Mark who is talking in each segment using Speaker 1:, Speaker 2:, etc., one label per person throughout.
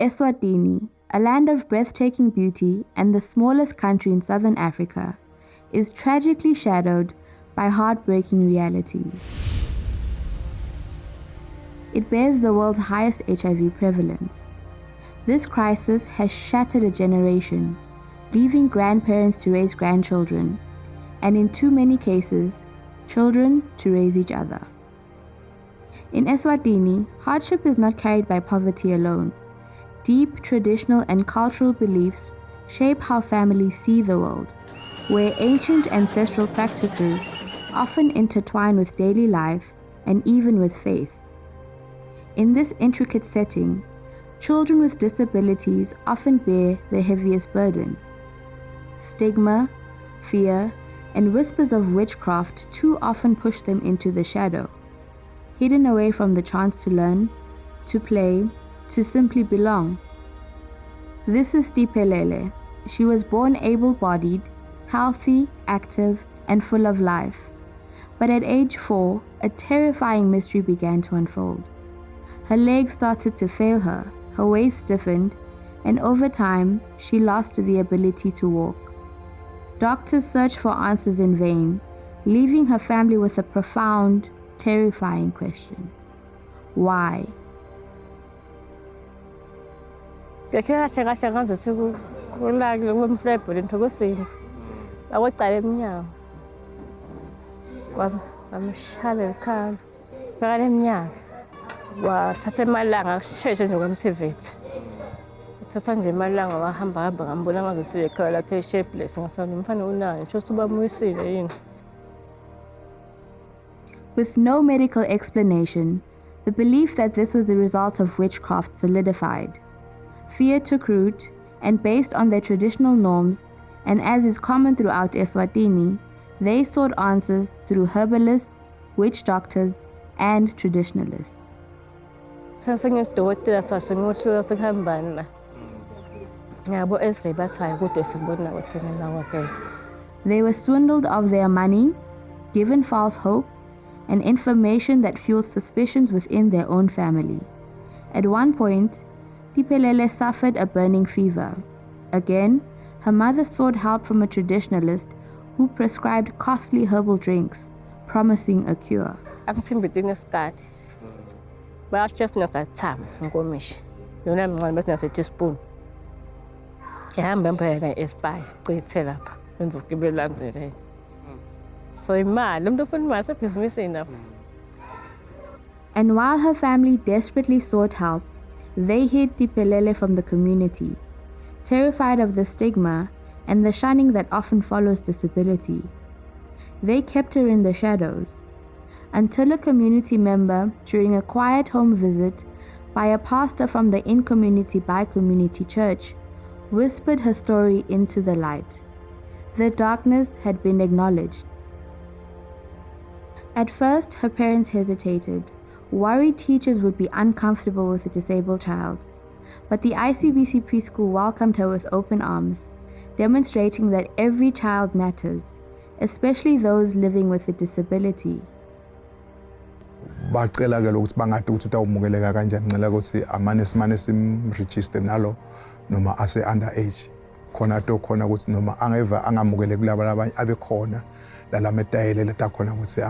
Speaker 1: Eswatini, a land of breathtaking beauty and the smallest country in southern Africa, is tragically shadowed by heartbreaking realities. It bears the world's highest HIV prevalence. This crisis has shattered a generation, leaving grandparents to raise grandchildren, and in too many cases, children to raise each other. In Eswatini, hardship is not carried by poverty alone. Deep traditional and cultural beliefs shape how families see the world, where ancient ancestral practices often intertwine with daily life and even with faith. In this intricate setting, children with disabilities often bear the heaviest burden. Stigma, fear, and whispers of witchcraft too often push them into the shadow, hidden away from the chance to learn, to play, to simply belong. This is Tiphelele. She was born able-bodied, healthy, active, and full of life. But at age 4, a terrifying mystery began to unfold. Her legs started to fail her, her waist stiffened, and over time, she lost the ability to walk. Doctors searched for answers in vain, leaving her family with a profound, terrifying question. Why?
Speaker 2: wathatha emalanga akusheshe nje kwamthivithi uthatha nje emalanga wahamba ngambona ngazothi ekhaya lakhe shapeless ngasana umfana unayo nje ubamuyisile yini.
Speaker 1: With no medical explanation, the belief that this was a result of witchcraft solidified. Fear took root, and based on their traditional norms, and as is common throughout Eswatini, they sought answers through herbalists, witch doctors, and traditionalists. They were swindled of their money, given false hope, and information that fueled suspicions within their own family. At one point, Tiphelele suffered a burning fever. Again, her mother sought help from a traditionalist who prescribed costly herbal drinks, promising a cure. And while her family desperately sought help, they hid Tiphelele from the community, terrified of the stigma and the shunning that often follows disability. They kept her in the shadows, until a community member, during a quiet home visit by a pastor from the in-community by-community church, whispered her story into the light. The darkness had been acknowledged. At first, her parents hesitated, worried teachers would be uncomfortable with a disabled child. But the ICBC preschool welcomed her with open arms, demonstrating that every child matters, especially those living with a disability.
Speaker 3: Bacela ke ukuthi bangathi ukuthi utawumukeleka kanjani ngicela ukuthi amane simregister nalo noma ase underage khona to khona ukuthi noma angeva angamukele kulabo labanye abekhona lalametayele letakhona ukuthi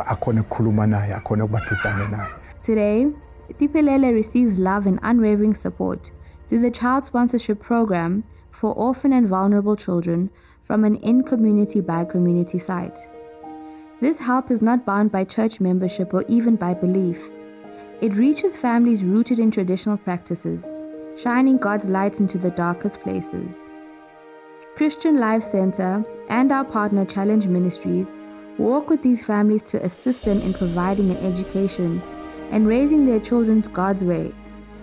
Speaker 3: akhona ukukhuluma naye akhona ukubathutana naye.
Speaker 1: Today, Tiphelele receives love and unwavering support through the child sponsorship program for orphan and vulnerable children from an in-community by community site. This help is not bound by church membership or even by belief. It reaches families rooted in traditional practices, shining God's light into the darkest places. Christian Life Center and our partner Challenge Ministries work with these families to assist them in providing an education and raising their children God's way,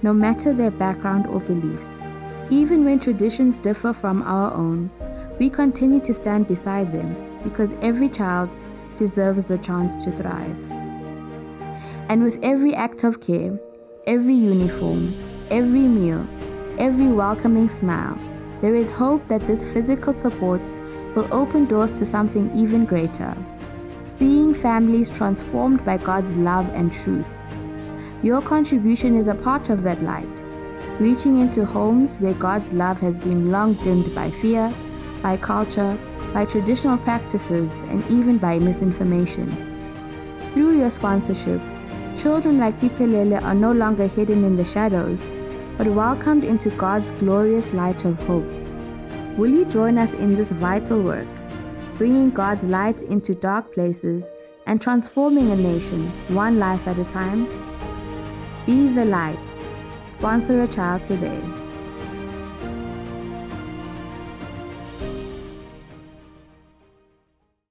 Speaker 1: no matter their background or beliefs. Even when traditions differ from our own, we continue to stand beside them because every child deserves the chance to thrive. And with every act of care, every uniform, every meal, every welcoming smile, there is hope that this physical support will open doors to something even greater, seeing families transformed by God's love and truth. Your contribution is a part of that light, reaching into homes where God's love has been long dimmed by fear, by culture, by traditional practices, and even by misinformation. Through your sponsorship, children like Tiphelele are no longer hidden in the shadows, but welcomed into God's glorious light of hope. Will you join us in this vital work, bringing God's light into dark places and transforming a nation, one life at a time? Be the light. Sponsor a child today.